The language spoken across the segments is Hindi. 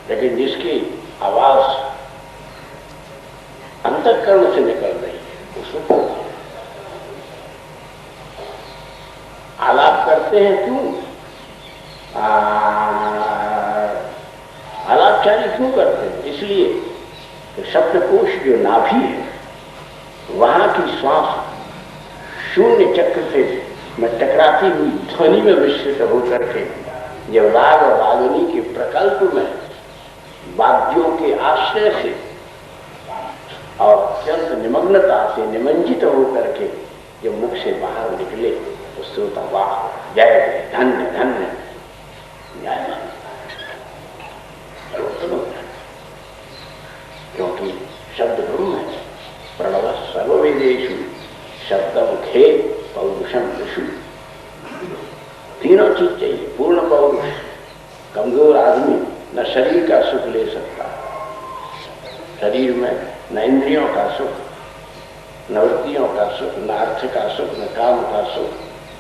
लेकिन जिसकी आवाज अंतःकरण से निकल रही है वो सुख होती है। आलाप करते हैं क्यों? आलापचारी क्यों करते हैं? इसलिए कि शब्दकोश जो नाभि है वहां की श्वास शून्य चक्र से में टकराती हुई ध्वनि में मिश्रित होकर के जब राग और रागिनी के प्रकल्प में वाद्यों के आश्रय से और अत्यंत निमग्नता से निमंजित होकर के जब मुख से बाहर निकले तो श्रोता वाह जय जय धन्य धन्य न्याय, क्योंकि शब्द ब्रह्म है। प्रणव सर्ववेदेषु शब्दम खे पौरुषम ऋषु। तीनों चीज चाहिए। पूर्ण पौरुष, कमजोर आदमी न शरीर का सुख ले सकता, शरीर में न इंद्रियों का सुख, न वृत्तियों का सुख, न अर्थ का सुख, न काम का सुख,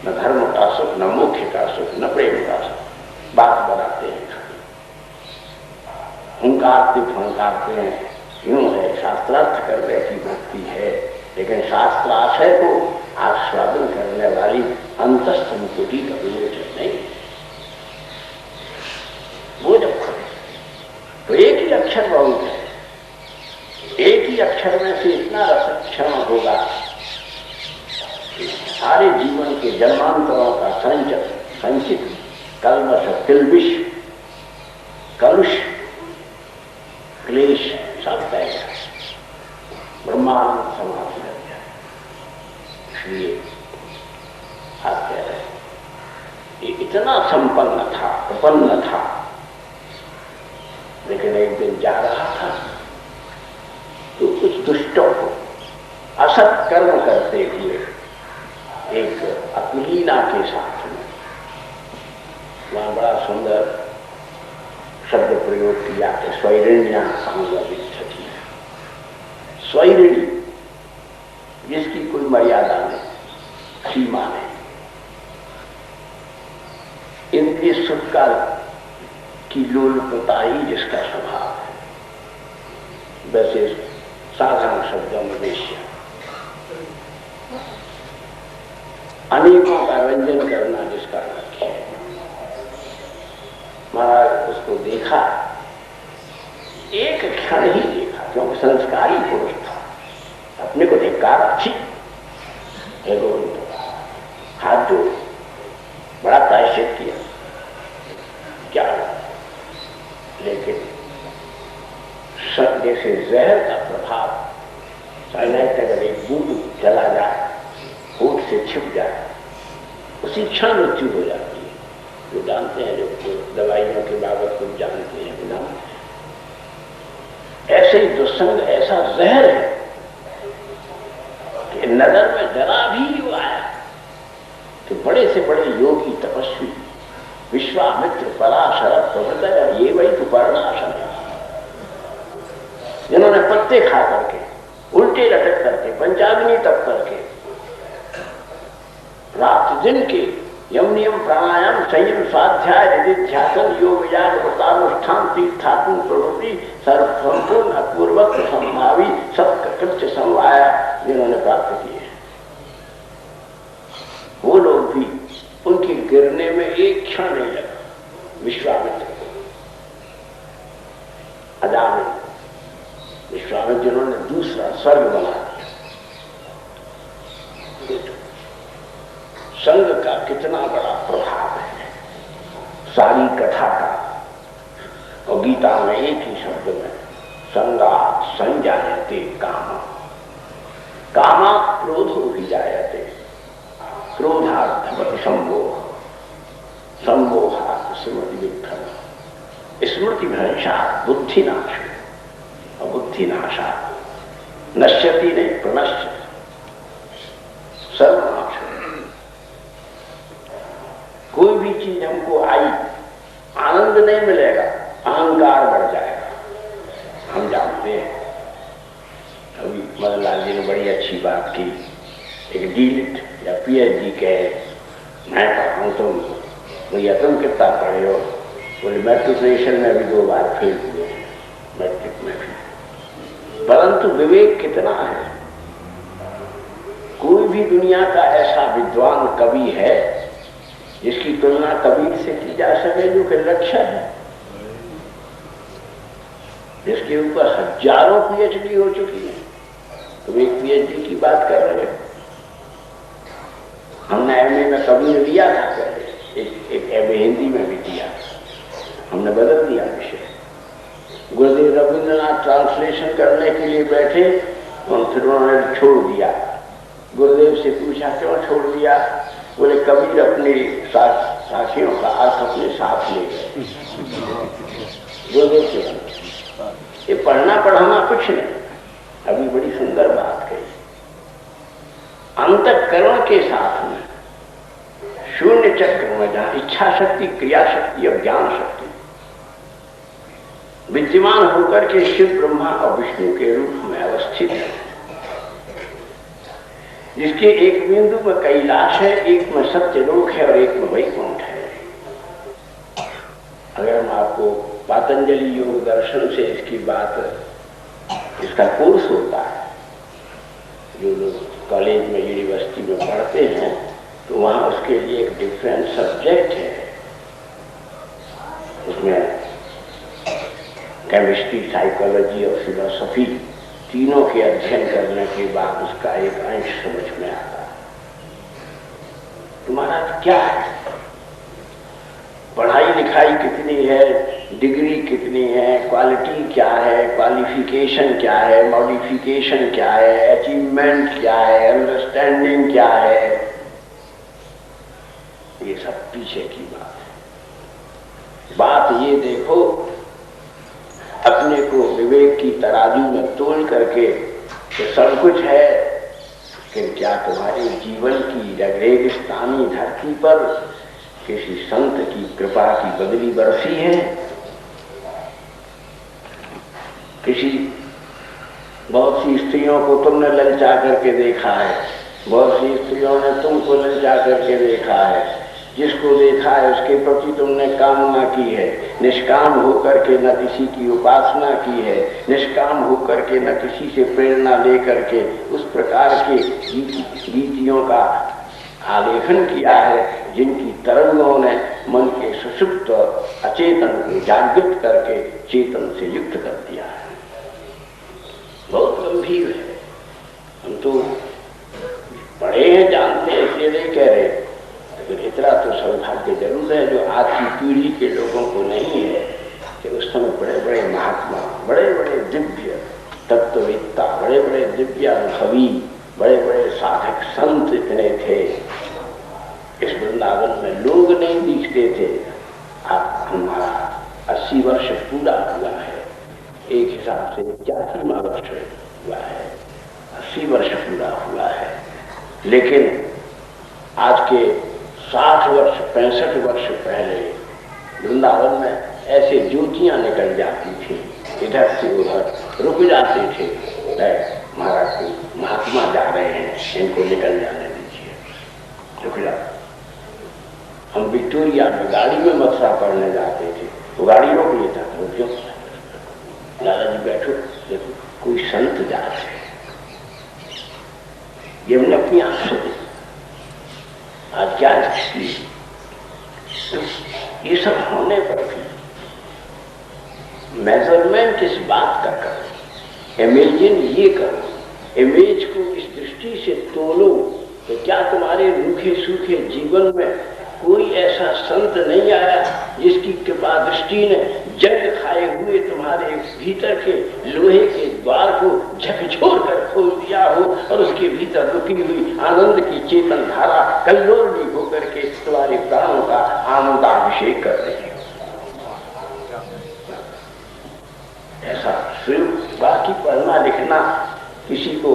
न धर्म का सुख, न मोक्ष का सुख, न प्रेम का सुख। बात बनाते हैं, हुंकारते फंकारते हैं, यूं है शास्त्रार्थ करने की भक्ति है, लेकिन शास्त्राशय को आस्वादन करने वाली अंतस्थ मुकुटी का विवेचन नहीं। वो जब करे तो एक ही अक्षर बहुत है, एक ही अक्षर में से इतना रसक्षण होगा कि सारे जीवन के जन्मांतरों का संचित कल्मश, किल्बिश, कलुष, क्लेश सब तय ब्रह्मांड समाप्त कर दिया। इसलिए आप कह रहे ये इतना संपन्न था, प्रपन्न था, लेकिन एक दिन जा रहा था तो कुछ दुष्टों को असत कर्म करते हुए एक अकुलीना के साथ में, वहां बड़ा सुंदर शब्द प्रयोग किया कि स्वैरिण्या सांगविच्छति। स्वैरिणी जिसकी कोई मर्यादा नहीं, सीमा नहीं, इंद्रिय सुख का की लोलुपता ही जिसका स्वभाव है। वैसे साधारण शब्दों में वेश्या, अनेकों का रंजन करना जिसका लक्ष्य है। महाराज उसको देखा, एक क्षण ही देखा, क्योंकि संस्कारी पुरुष था, अपने को धिक्कार अच्छी हाथ जोड़ बड़ा प्रायश्चित किया क्या, लेकिन जैसे जहर का प्रभाव अगर एक बूंद चला जाए, होठ से छिप जाए, उसी क्षण मृत्यु हो जाती है। जो जानते हैं, जो दवाइयों के बाबत कुछ जानते हैं, बिना ऐसे ही दुस्संग ऐसा जहर है कि नजर में जरा भी आया कि बड़े से बड़े योगी तपस्वी विश्वामित्र, पराशर, प्रभृत, ये वही तो वर्णाश्रम है जिन्होंने पत्ते खा करके, उल्टे लटक करके, पंचाग्नि तप करके, रात दिन के यम नियम प्राणायाम संयम स्वाध्याय निधिध्यासन योग याग व्रतानुष्ठान तीर्थाटन प्रवृत्ति सर्व संपूर्ण अपूर्वक संभावी सत्कृत्य समवाया जिन्होंने प्राप्त किए, वो लोग भी उनके गिरने में एक क्षण नहीं लगा। विश्वामित्र को, अजामिल विश्वामित्र जिन्होंने दूसरा स्वर्ग बना दिया। संग का कितना बड़ा प्रभाव है सारी कथा का। और गीता में एक ही शब्द में संगात् संजायते कामा, कामा क्रोधो भी जायते, क्रोधात् भवति संमोह, संमोहात् स्मृति विभ्रम, स्मृति भ्रंशात् बुद्धिनाश, और बुद्धिनाशात् नश्यति नहीं प्रणश्यति सर्वनाश। कोई भी चीज हमको आई, आनंद नहीं मिलेगा, अहंकार बढ़ जाएगा। हम जानते हैं, अभी मदन लाल जी ने बड़ी अच्छी बात की, एक डीलिट या पीएचडी कहे मैं पढ़ा हूं, तुम भैया तुम कितना पढ़े हो, बोले मैट्रिकुलेशन में भी 2 बार फेल हुए हैं, मैट्रिक में भी। परंतु विवेक कितना है? कोई भी दुनिया का ऐसा विद्वान कवि है जिसकी तुलना कबीर से की जा सके, जो कि लक्ष्य है, जिसके ऊपर हजारों पीएचडी हो चुकी है। तुम एक पीएचडी की बात कर रहे हो। हमने एमए में कबीर लिया था पहले, एक एमए हिंदी में भी दिया, हमने बदल दिया विषय। गुरुदेव रविंद्रनाथ ट्रांसलेशन करने के लिए बैठे और फिर उन्होंने छोड़ दिया। गुरुदेव से पूछा क्यों छोड़ दिया? बोले कबीर अपने साथियों का अर्थ अपने साथ ले गए। गुरुदेव से ये पढ़ना पढ़ाना कुछ नहीं। अभी बड़ी सुंदर बात कही, अंतःकरण के साथ में शून्य चक्र में जहां इच्छा शक्ति, क्रिया शक्ति और ज्ञान शक्ति विद्यमान होकर के शिव, ब्रह्मा और विष्णु के रूप में अवस्थित है, जिसके एक बिंदु में कैलाश है, एक में सत्यलोक है और एक में वैकुंठ है। अगर हम आपको पातंजलि योग दर्शन से इसकी बात, इसका कोर्स होता है, जो लोग कॉलेज में, यूनिवर्सिटी में पढ़ते हैं, तो वहां उसके लिए एक डिफरेंट सब्जेक्ट है। उसमें केमिस्ट्री, साइकोलॉजी और फिलोसफी तीनों के अध्ययन करने के बाद उसका एक अंश समझ में आता है। तुम्हारा क्या है, पढ़ाई लिखाई कितनी है, डिग्री कितनी है, क्वालिटी क्या है, क्वालिफिकेशन क्या है, मॉडिफिकेशन क्या है, अचीवमेंट क्या है, अंडरस्टैंडिंग क्या है, ये सब पीछे की बात है। बात ये देखो, अपने को विवेक की तराजू में तोल करके तो सब कुछ है, कि क्या तुम्हारे जीवन की रेगिस्तानी धरती पर किसी संत की कृपा की बदली बरसी है? किसी बहुत सी स्त्रियों को तुमने ललचा करके देखा है, बहुत सी स्त्रियों ने तुमको ललचा करके देखा है, जिसको देखा है उसके प्रति तुमने कामना की है, निष्काम होकर के न किसी की उपासना की है, निष्काम होकर के न किसी से प्रेरणा लेकर के उस प्रकार के गीतियों का आलेखन किया है जिनकी तरंगों ने मन के सुषुप्त अचेतन को जागृत करके चेतन से युक्त कर दिया है। बहुत गंभीर है। हम तो पढ़े हैं, जानते हैं, इसलिए नहीं कह रहे, लेकिन इतना तो सौभाग्य जरूर है जो आज की पीढ़ी के लोगों को नहीं है कि उस समय बड़े बड़े महात्मा, बड़े बड़े दिव्य तत्ववेत्ता, बड़े बड़े दिव्य अनुभवी, बड़े बड़े साधक संत इतने थे। इस वृंदावन में लोग नहीं दिखते थे। अब हमारा 80 वर्ष पूरा हुआ है, एक हिसाब से 81वां वर्ष हुआ है, 80 वर्ष पूरा हुआ है। लेकिन आज के 60 वर्ष 65 वर्ष पहले वृंदावन में ऐसे ज्योतियां निकल जाती थी, इधर से उधर रुक जाते थे, महाराज को महात्मा जा रहे हैं, इनको निकल जाने दीजिए, रुक जाओ। हम विक्टोरिया में गाड़ी में मथुरा पढ़ने जाते थे, तो गाड़ी रोक लेता था, रुक दादाजी बैठो, देखो कोई संत जा रहे हैं। ये हमने अपनी आंख से देखा। आज क्या स्थिति, ये सब होने पर भी मेजरमेंट इस बात का करो, इमेजिन ये करो, इमेज को इस दृष्टि से तोलो तो क्या तुम्हारे रूखे सूखे जीवन में कोई ऐसा संत नहीं आया जिसकी कृपा दृष्टि ने जंग खाए हुए तुम्हारे भीतर के लोहे के द्वार को झकझोर कर खोल दिया हो और उसके भीतर रुकी हुई आनंद की चेतन धारा कल्लोलनी होकर के तुम्हारे प्राणों का आनंदाभिषेक कर रही हो। ऐसा सिर्फ बाकी पढ़ना लिखना किसी को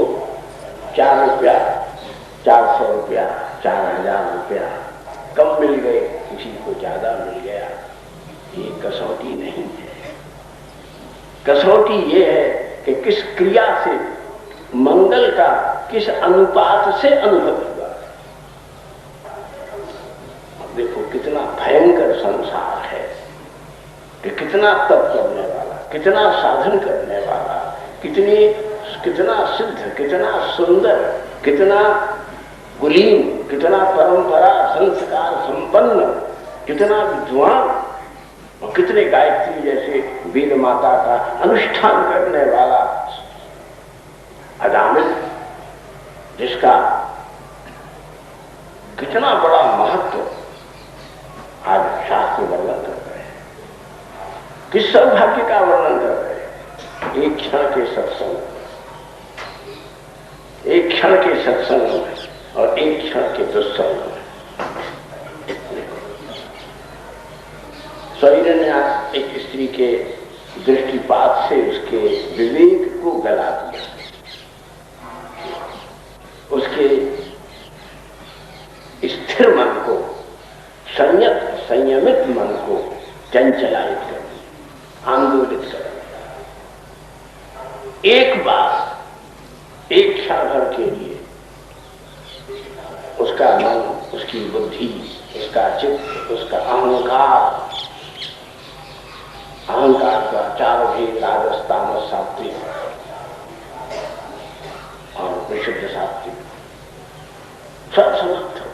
4 रुपया, 400 रुपया, 4000 रुपया कम मिल गए, किसी को ज्यादा मिल गया, ये कसौटी नहीं है। कसौटी ये है कि किस क्रिया से मंगल का किस अनुपात से अनुभव हुआ। देखो कितना भयंकर संसार है, कितना तप करने वाला, कितना साधन करने वाला, कितना सिद्ध, कितना सुंदर, कितना कुलीन, कितना परंपरा संस्कार संपन्न, कितना विद्वान और कितने गायत्री जैसे वेद माता का अनुष्ठान करने वाला अजामिल, जिसका कितना बड़ा महत्व आज शास्त्र वर्णन कर रहे हैं, किस सौभाग्य का वर्णन कर रहे हैं। एक क्षण के सत्संग, एक क्षण के सत्संग में और एक क्षण के दुस्संग में शरीर ने आज एक स्त्री के दृष्टिपात से उसके विवेक को गला दिया, उसके स्थिर मन को, संयमित मन को चंचलायित कर दिया, आंदोलित कर दिया। एक बार, एक क्षण भर के लिए उसका मन, उसकी बुद्धि, उसका चित्त, उसका अहंकार का चार भेद, राजस तामस सात्विक और विशुद्ध सात्विक, सब समाप्त हो।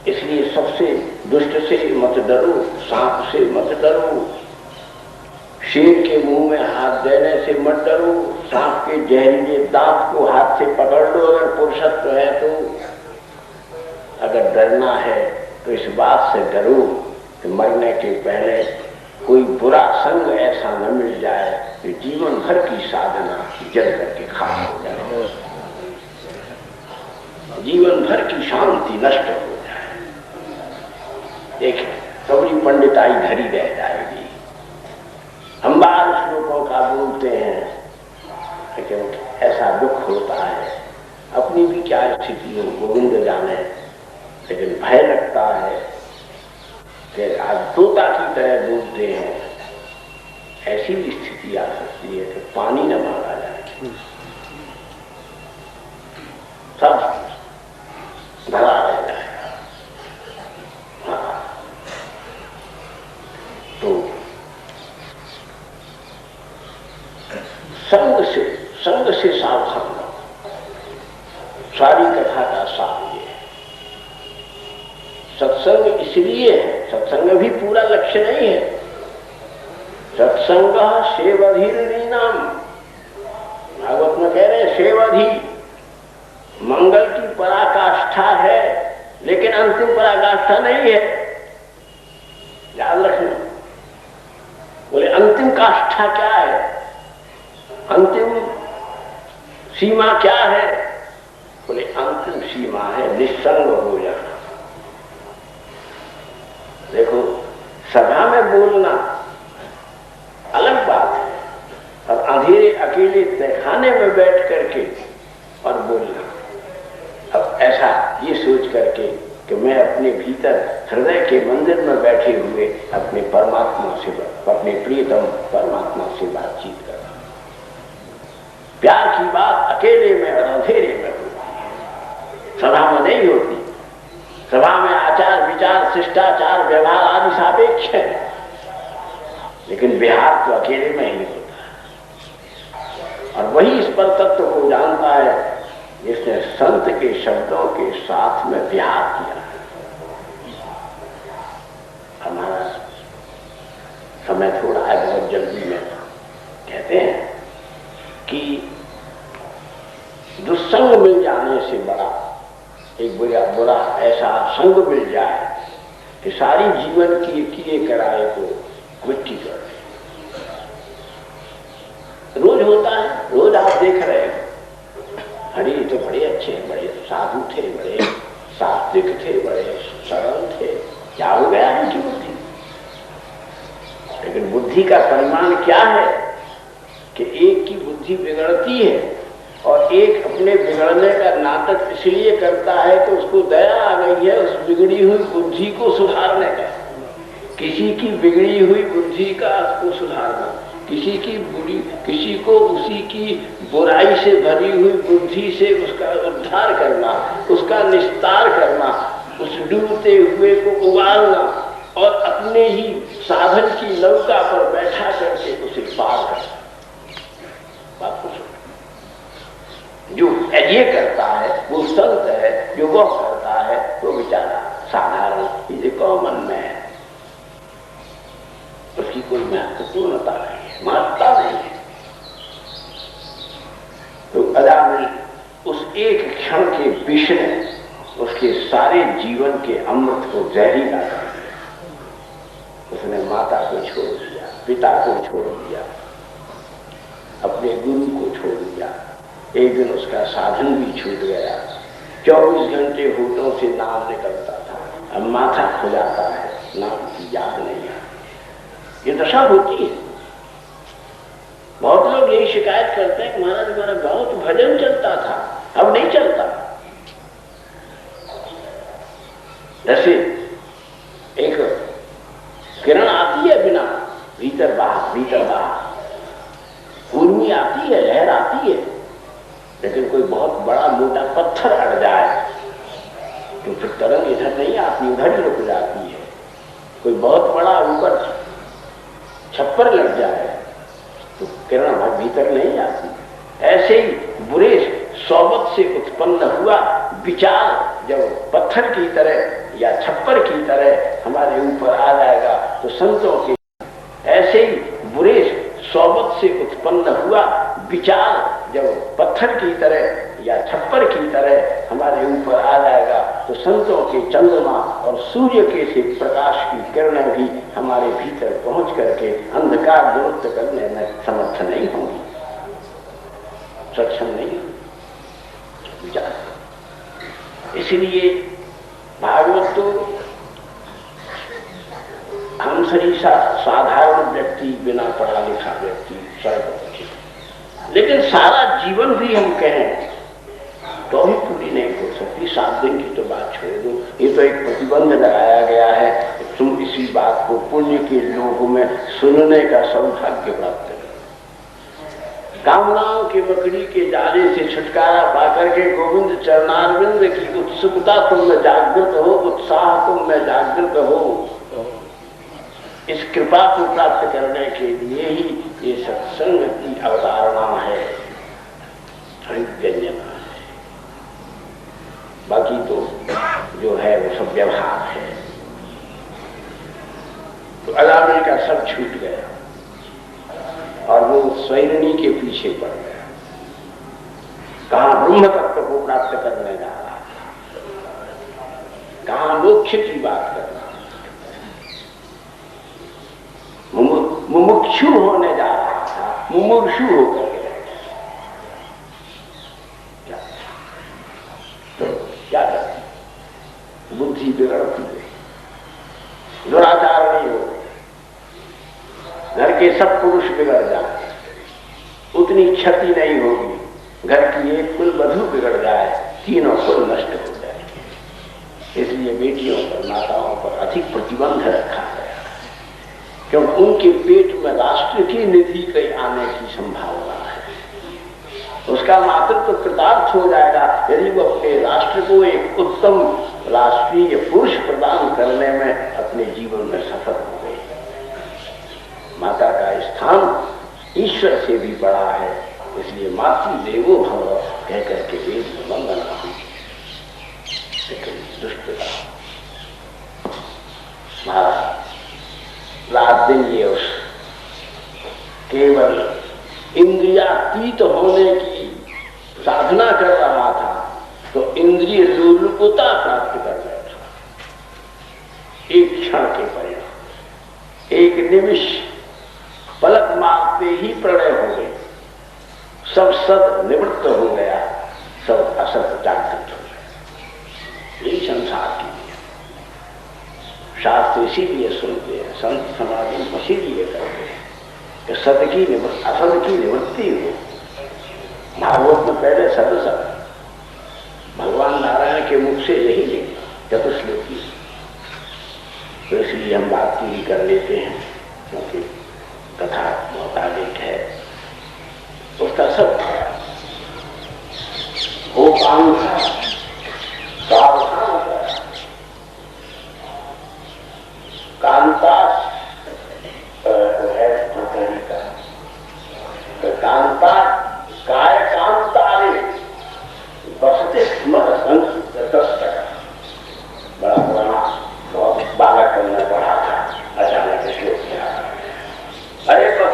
इसलिए सबसे दुष्ट से मत डरो, सांप से मत डरो, शेर के मुंह में हाथ देने से मत डरो, सांप के जहरीले दांत को हाथ से पकड़ लो अगर पुरुषत्व है तो। अगर डरना है तो इस बात से डरो कि मरने के पहले कोई बुरा संग ऐसा न मिल जाए कि जीवन भर की साधना जल करके खाक हो जाए, जीवन भर की शांति नष्ट हो जाए। देखें, सबरी पंडिताई धरी रह जाएगी। हम बार श्लोकों का बोलते हैं, लेकिन ऐसा दुख होता है, अपनी भी क्या स्थिति हो गोविंद जाने, लेकिन भय लगता है कि आज तोता की तरह बोलते हैं, ऐसी भी स्थिति आ सकती है कि पानी न मांगा जाए, सब धरा रह जाएगा। हाँ, तो संग से सावधान रहो। सारी कथा का सार ये है। सत्संग इसलिए है, सत्संग भी पूरा लक्ष्य नहीं है। सत्संग सेवधीर नाम, भागवत में कह रहे हैं सेवधी, मंगल की पराकाष्ठा है लेकिन अंतिम पराकाष्ठा नहीं है, याद रखना। बोले अंतिम काष्ठा क्या है, अंतिम सीमा क्या है? बोले अंतिम सीमा है निस्संग हो जाना। देखो, सभा में बोलना अलग बात है, और अंधेरे अकेले तहखाने में बैठ करके और बोलना। अब ऐसा ये सोच करके कि मैं अपने भीतर हृदय के मंदिर में बैठे हुए अपने परमात्मा से, अपने प्रियतम परमात्मा से बातचीत कर रहा हूं। प्यार की बात अकेले में और अंधेरे में होती है, सभा में नहीं होती। सभा में आचार विचार शिष्टाचार व्यवहार आदि सापेक्ष है, लेकिन विहार तो अकेले में ही होता है। और वही इस पर तत्व को जानता है जिसने संत के शब्दों के साथ में विहार किया। हमारा समय थोड़ा है, बहुत जल्दी में कहते हैं कि दुस्संग मिल जाने से बड़ा एक बुरा ऐसा संग मिल जाए कि सारी जीवन की किए कराए को मिट्टी कर दे। रोज होता है, रोज आप देख रहे हैं, अरे ये तो बड़े अच्छे, बड़े साधु थे, बड़े सात्विक थे, बड़े सरल थे, क्या हो गया इनकी बुद्धि? लेकिन बुद्धि का परिमाण क्या है कि एक की बुद्धि बिगड़ती है और एक अपने बिगड़ने का नाटक इसलिए करता है कि उसको दया आ गई है उस बिगड़ी हुई बुद्धि को सुधारने का। किसी की बिगड़ी हुई बुद्धि का उसको सुधारना, किसी को उसी की बुराई से भरी हुई बुद्धि से उसका उद्धार करना, उसका निस्तार करना, उस डूबते हुए को उबालना, और अपने ही साधन की नौका पर बैठा करके उसे पार करता। बात को सुनो, जो ये करता है वो संत है, जो वो करता है वो बेचारा साधारण ये कॉमन मैन, उसकी कोई महत्वपूर्णता नहीं है, महत्ता नहीं है। तो अदा ने उस एक क्षण के विष ने उसके सारे जीवन के अमृत को जहरीला कर दिया। उसने माता को छोड़ दिया, पिता को छोड़ दिया, अपने गुरु को छोड़ दिया। एक दिन उसका साधन भी छूट गया। 24 घंटे होठों से नाम निकलता था, अब माथा खुजाता है, नाम की याद नहीं आती। ये दशा होती है। बहुत लोग यही शिकायत करते हैं कि महाराज हमारा बहुत भजन चलता था, अब नहीं चलता। जैसे एक किरण आती है बिना भीतर बाहर उर्मी आती है, लहर आती है, लेकिन कोई बहुत बड़ा मोटा पत्थर अड़ जाए तो फिर तरंग इधर नहीं आती, उधर ही रुक जाती है। कोई बहुत बड़ा ऊपर छप्पर लग जाए तो किरण भीतर नहीं आती। ऐसे ही बुरे सोबत से उत्पन्न हुआ विचार जब पत्थर की तरह या छप्पर की तरह हमारे ऊपर आ जाएगा तो संतों के, ऐसे ही बुरे सोबत से उत्पन्न हुआ विचार जब पत्थर की तरह या छप्पर की तरह हमारे ऊपर आ जाएगा तो संतों के चंद्रमा और सूर्य के से प्रकाश की किरणें भी हमारे भीतर पहुंच करके अंधकार दुरुस्त करने में समर्थ नहीं होंगी, सक्षम नहीं विचार। इसलिए भागवत तो हम सरीसा साधारण व्यक्ति, बिना पढ़ा लिखा व्यक्ति सर्वपक्षी, लेकिन सारा जीवन भी हम कहें तो भी पूरी नहीं हो सकती। 7 दिन की तो बात छोड़ दो, ये तो एक प्रतिबंध लगाया गया है, तुम इसी बात को पुण्य के लोगों में सुनने का सौभाग्य प्राप्त करो। कामनाओं के मकड़ी के जाले से छुटकारा पाकर के गोविंद चरणारविंद की उत्सुकता तुम में जागृत हो, उत्साह तुम में जागृत हो, इस कृपा को प्राप्त करने के लिए ही ये सत्संग की अवतारणा है, व्यंजना है। बाकी तो जो है वो सब व्यवहार है। तो अलामे का सब छूट गया और वो स्वैरणी के पीछे पड़ गया। कहां ब्रह्म तत्व को प्राप्त करने जा रहा था, कहां मोक्ष की बात कर रहा, मुमुक्षु होने जा रहा था, मुमुक्षु होकर के क्या करते, बुद्धि बिगड़ती गई, दुराचार नहीं हो गई, घर के सब पुरुष बिगड़ जाए, उतनी क्षति नहीं होगी। घर की एक कुल वधू बिगड़ जाए, तीनों कुल नष्ट हो जाए। इसलिए बेटियों पर, माताओं पर अधिक प्रतिबंध रखा गया, क्योंकि उनके पेट में राष्ट्र की निधि कई आने की संभावना है। उसका मातृत्व तो कृतार्थ हो जाएगा यदि वो अपने राष्ट्र को एक उत्तम राष्ट्रीय पुरुष प्रदान करने में अपने जीवन में सफल हो गई। माता का स्थान ईश्वर से भी बड़ा है, इसलिए मातृ देवो भव कह करके वेद में वंदना हुई। लेकिन दुष्टता महाराज रात दिन ये उस केवल इंद्रियातीत होने की साधना कर रहा था तो इंद्रिय लोलुपता प्राप्त कर रहा था। एक क्षण के परिणाम, एक निमिष पलक मारते ही प्रणय हो गए, सब सद निवृत्त हो गया, सब असत जागृत हो गया। यही संसार की शास्त्र इसीलिए सुनते हैं, संत समाधि इसीलिए करते हैं कि सत की असत की निवृत्ति हो। भागवत में पहले सत भगवान नारायण के मुख से यही निकला चतुश्लोकी, तो इसलिए हम बात पूरी कर लेते हैं क्योंकि कथा मोताबिक है। उसका सब वो काम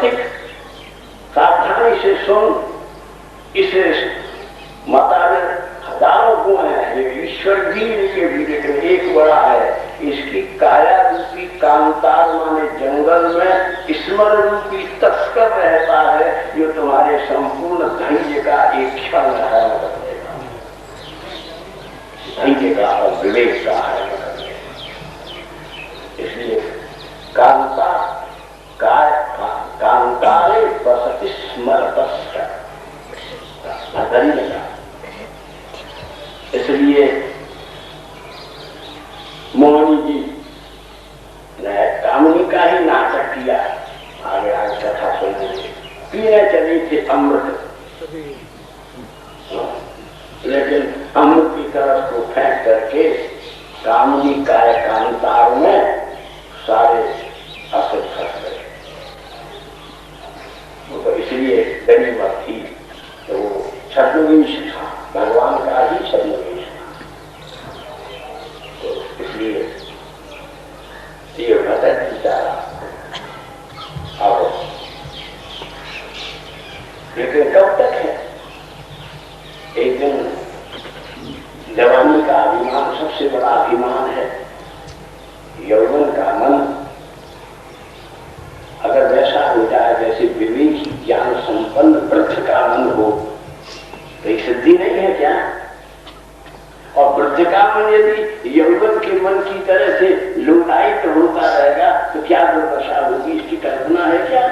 पथिक सावधानी से सुन, इसे मुताबिक हजारों गुण है, ये ईश्वर भी के भी, लेकिन एक बड़ा है, इसकी काया रूपी कांतार माने जंगल में स्मरण रूपी तस्कर रहता है, जो तुम्हारे संपूर्ण धैर्य का एक क्षण हरण कर देगा, धैर्य का और विवेक का हरण कर देगा। इसलिए कांता कांतारे बसति स्मरतस्य लगा। इसलिए मोहनी जी ने कामनी का ही नाटक किया। आगे आगे कथा सुनेंगे। पीने चली थी अमृत, लेकिन अमृत की तरफ को फेंक करके कामनी काय कांतार में सारे असर फंस गए। तो इसलिए गरीबत थी, तो वो छद्मवेश था, भगवान का ही छद्मवेश था। तो इसलिए ये भटक बिचारा। और लेकिन कब तक है? एक दिन जवानी का अभिमान सबसे बड़ा अभिमान है, यौवन का मन अगर वैसा हो जाए जैसे विवेकी ज्ञान संपन्न वृद्ध का मन हो, तो एक सिद्धि नहीं है क्या? और वृद्ध का मन यदि यौवन के मन की तरह से लुटायित होता रहेगा तो क्या दुर्दशा होगी, इसकी कल्पना है क्या?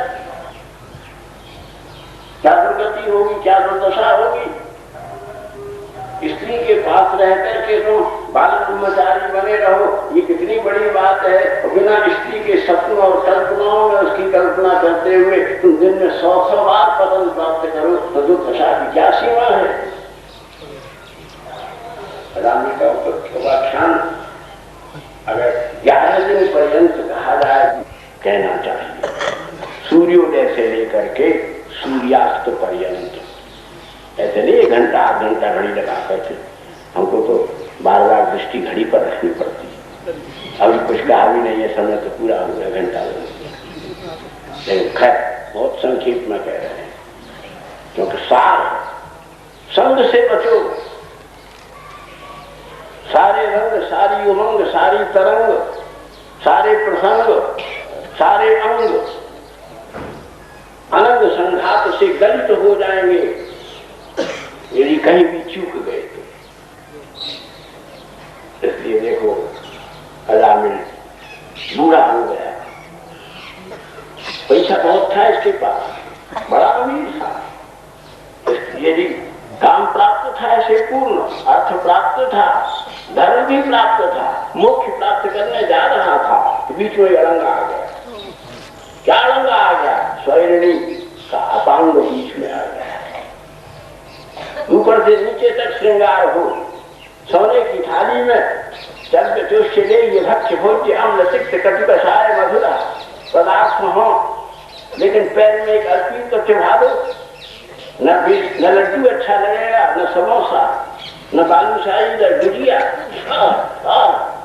क्या दुर्गति होगी, क्या दुर्दशा होगी? स्त्री के पास रह करके तुम बाल ब्रह्मचारी बने रहो, ये कितनी बड़ी बात है। बिना स्त्री के सपनों और कल्पनाओं में उसकी कल्पना करते हुए तुम दिन में 100 बार पतन प्राप्त करो, तो दुर्दशा की क्या सीमा है? रानी का व्याख्यान अगर 11 दिन पर्यंत कहा जाए, कहना चाहिए सूर्योदय से लेकर के सूर्यास्त पर्यंत। ऐसे नहीं 1 घंटा 8 घंटा घड़ी लगा करके, हमको तो बार बार दृष्टि घड़ी पर रखनी पड़ती है। अभी कुछ कहा भी नहीं है, समय तो पूरा हो गया, घंटा हो गया। लेकिन खैर बहुत संक्षेप में कह रहे हैं, क्योंकि सार संग से बचो। सारे रंग, सारी उमंग, सारी तरंग, सारे प्रसंग, सारे अंग अनंग संघात से गलित हो जाएंगे यदि कहीं भी चूक गए तो। इसलिए देखो, अजामिल बूढ़ा हो गया, पैसा बहुत था इसके पास, बड़ा अमीर था, यदि काम प्राप्त था ऐसे पूर्ण, अर्थ प्राप्त था, धर्म भी प्राप्त था, मोक्ष प्राप्त करने जा रहा था, तो बीच में अड़ंग आ गया। क्या अड़ंग आ गया? स्वैरिणी का अपांग बीच में आ गया। ऊपर से नीचे तक श्रृंगार हो, सोने की थाली में चंद्र जोश्य ये भक्ष्य भोज्य अम्ल सिक्त कटु कषाय मधुरा पदार्थ हो, लेकिन पैर में एक अल्पीन तो चढ़ा दो, न लड्डू अच्छा लगेगा, न समोसा, न बालूशाही, न गुजिया,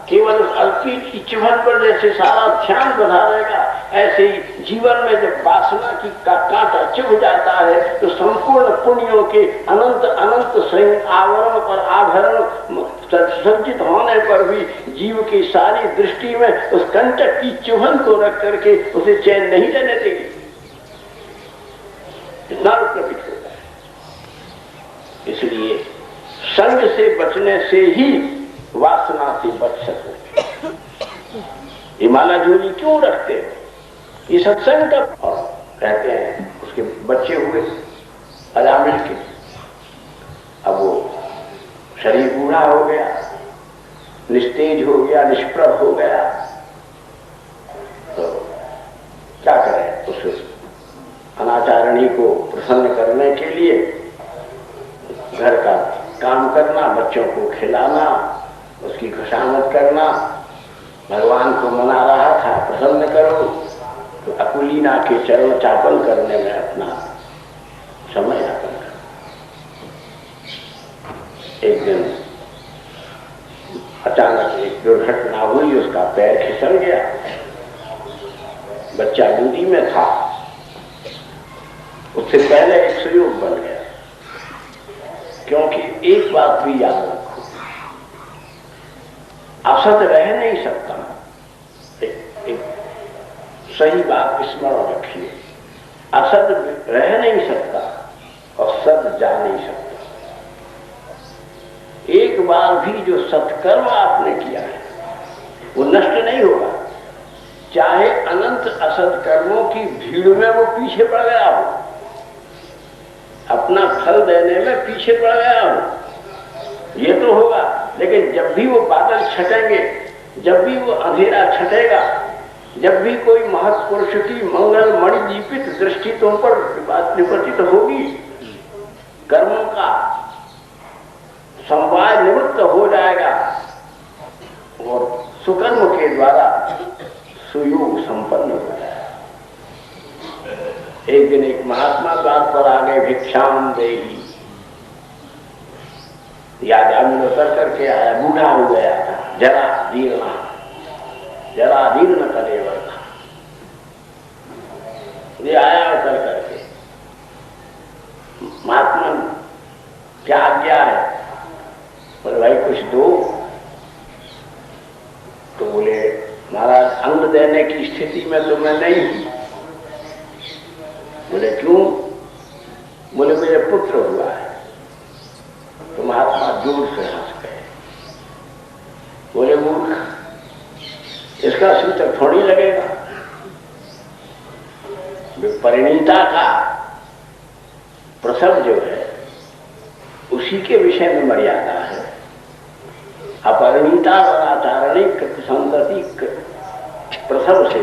केवल उस अल्पीन की चुभन पर जैसे सारा ध्यान बधा रहेगा, ऐसे ही जीवन में जब वासना की कांटा चुभ जाता है तो संपूर्ण पुण्यों के अनंत अनंत आवरण पर आभरण सज्जित होने पर भी जीव की सारी दृष्टि में उस कंटक की चुभन को रख करके उसे चैन नहीं रहने देगी। इतना प्रकट होता है। इसलिए संग से बचने से ही वासना से बच सको। ये माला झोली क्यों रखते हो? ये सत्संग का कहते हैं। उसके बच्चे हुए अजामिल के, अब वो शरीर बूढ़ा हो गया, निस्तेज हो गया, निष्प्रभ हो गया, तो क्या करें? उस अनाचारणी को प्रसन्न करने के लिए घर का काम करना, बच्चों को खिलाना, उसकी खुशामद करना, भगवान को मना रहा था प्रसन्न करो, तो अकुलीना के चरण चापन करने में अपना समय यापन कर। एक दिन अचानक एक दुर्घटना हुई, उसका पैर खिसल गया, बच्चा गोदी में था, उससे पहले एक सुयोग बन गया। क्योंकि एक बात भी याद रखो, असत रह नहीं सकता। एक सही बात स्मरण रखिए, असत रह नहीं सकता और सत जा नहीं सकता। एक बार भी जो सत्कर्म आपने किया है वो नष्ट नहीं होगा, चाहे अनंत असत कर्मों की भीड़ में वो पीछे पड़ गया हो, अपना फल देने में पीछे पड़ गया हो, ये तो होगा। लेकिन जब भी वो बादल छटेंगे, जब भी वो अंधेरा छटेगा, जब भी कोई महत्पुरुष की मंगल मणि दीपित दृष्टि तुम पर निपतित होगी, कर्मों का समवाय निवृत्त हो जाएगा और सुकर्म के द्वारा सुयोग संपन्न हो जाएगा। एक दिन एक महात्मा द्वार पर आ गए, भिक्षाम देही। याद उतर करके आया, बूढ़ा हो गया था, जरा दीर्ण कलेवर था। ये आया उतर करके, महात्मा क्या आज्ञा है? बोले भाई कुछ दो। तो बोले महाराज अंग देने की स्थिति में तो मैं नहीं हूं। बोले क्यों? बोले मेरे पुत्र हुआ है। तो महात्मा जोर से हंस गए, बोले मूर्ख, इसका सूतक थोड़ी लगेगा। परिणीता का प्रसव जो है उसी के विषय में मर्यादा है। अपरिणीता और आचारणिक संतति प्रसव से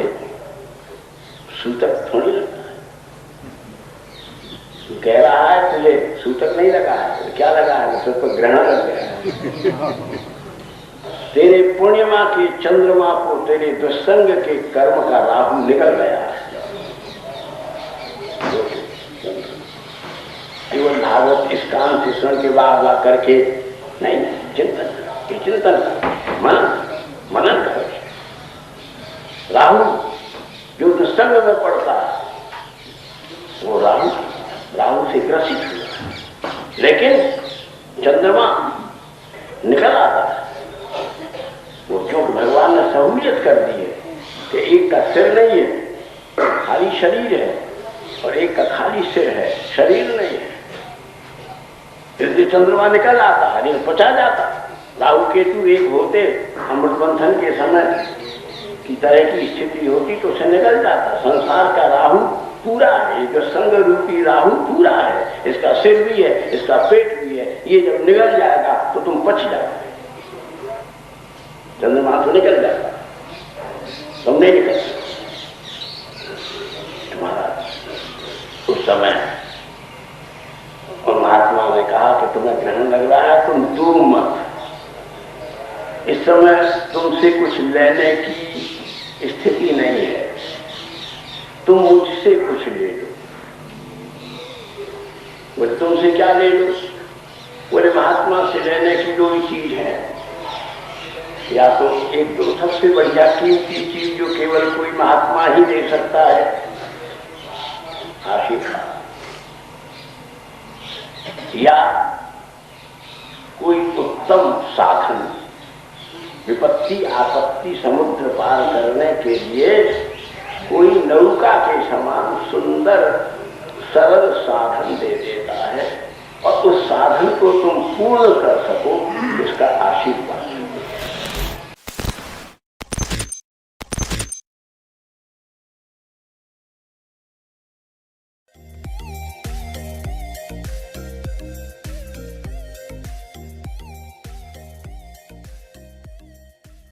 सूतक थोड़ी लगता है। कह रहा है तुझे सूतक नहीं लगा है, तो क्या लगा है? तो ग्रहण लग गया। तेरे पूर्णिमा के चंद्रमा को तेरे दुस्संग के कर्म का राहु निकल गया है। केवल भागवत इस कान से सुन के वाह करके नहीं, चिंतन मनन कर। राहु जो दुस्संग में पड़ता है वो राहु से ग्रसित हुआ, लेकिन चंद्रमा निकल आता है। वो क्योंकि भगवान ने सहूलियत कर दी है कि एक का सिर नहीं है, खाली शरीर है, और एक का खाली सिर है, शरीर नहीं है। इसलिए चंद्रमा निकल आता है, पचा जाता। राहु केतु एक होते अमृत मंथन के समय की तरह की स्थिति होती तो उसे निकल जाता। संसार का राहु पूरा है, जो संग रूपी राहु पूरा है, इसका सिर भी है, इसका पेट भी है। ये जब निकल जाएगा तो तुम पच जाओगे। चंद्रमा तो निकल जाएगा, तुम नहीं निकल तुम्हारा उस समय। और महात्मा ने कहा कि तुम्हें ग्रहण लग रहा है, तुम दो मत। इस समय तुमसे कुछ लेने की स्थिति नहीं है, तुम मुझसे कुछ ले लो। बोले तुमसे क्या ले लो? बोले महात्मा से लेने की दो ही चीज है, या तो एक तो सबसे बढ़िया कीमती चीज जो केवल कोई महात्मा ही दे सकता है, आशीर्वाद, या कोई उत्तम साधन, विपत्ति आपत्ति समुद्र पार करने के लिए कोई नौका के समान सुंदर सरल साधन दे देता है, और उस साधन को तुम पूर्ण कर सको, इसका आशीर्वाद।